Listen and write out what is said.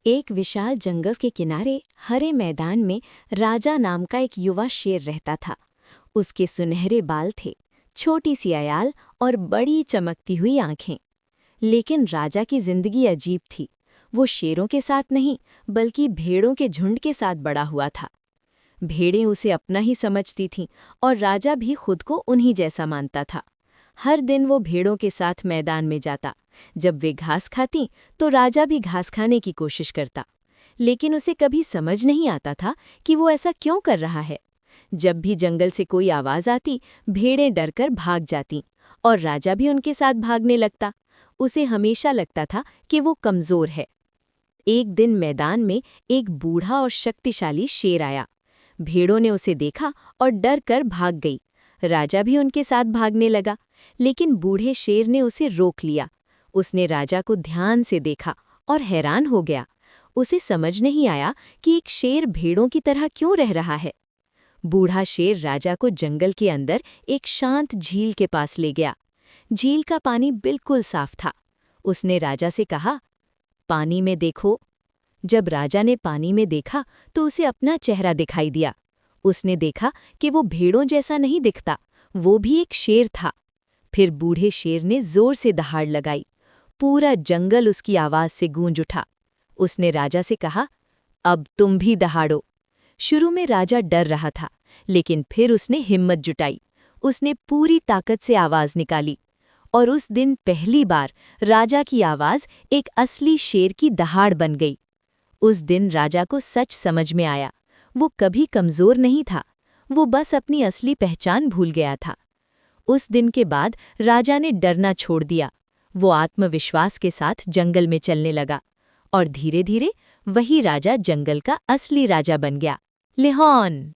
एक विशाल जंगल के किनारे हरे मैदान में राजा नाम का एक युवा शेर रहता था। उसके सुनहरे बाल थे, छोटी सी अयाल और बड़ी चमकती हुई आंखें। लेकिन राजा की जिंदगी अजीब थी। वो शेरों के साथ नहीं, बल्कि भेड़ों के झुंड के साथ बड़ा हुआ था। भेड़ें उसे अपना ही समझती थीं और राजा भी खुद को उन्हीं जैसा मानता था। हर दिन वो भेड़ों के साथ मैदान में जाता। जब वे घास खाती तो राजा भी घास खाने की कोशिश करता। लेकिन उसे कभी समझ नहीं आता था कि वो ऐसा क्यों कर रहा है। जब भी जंगल से कोई आवाज आती, भेड़ें डरकर भाग जातीं और राजा भी उनके साथ भागने लगता। उसे हमेशा लगता था कि वो कमजोर है। एक दिन मैदान में एक बूढ़ा और शक्तिशाली शेर आया। भेड़ों ने उसे देखा और डर कर भाग गई। राजा भी उनके साथ भागने लगा, लेकिन बूढ़े शेर ने उसे रोक लिया। उसने राजा को ध्यान से देखा और हैरान हो गया। उसे समझ नहीं आया कि एक शेर भेड़ों की तरह क्यों रह रहा है। बूढ़ा शेर राजा को जंगल के अंदर एक शांत झील के पास ले गया। झील का पानी बिल्कुल साफ था। उसने राजा से कहा, पानी में देखो। जब राजा ने पानी में देखा तो उसे अपना चेहरा दिखाई दिया। उसने देखा कि वो भेड़ों जैसा नहीं दिखता, वो भी एक शेर था। फिर बूढ़े शेर ने जोर से दहाड़ लगाई। पूरा जंगल उसकी आवाज से गूंज उठा। उसने राजा से कहा, अब तुम भी दहाड़ो। शुरू में राजा डर रहा था, लेकिन फिर उसने हिम्मत जुटाई। उसने पूरी ताकत से आवाज निकाली और उस दिन पहली बार राजा की आवाज एक असली शेर की दहाड़ बन गई। उस दिन राजा को सच समझ में आया, वो कभी कमजोर नहीं था, वो बस अपनी असली पहचान भूल गया था। उस दिन के बाद राजा ने डरना छोड़ दिया। वो आत्मविश्वास के साथ जंगल में चलने लगा और धीरे धीरे वही राजा जंगल का असली राजा बन गया, लिहोन।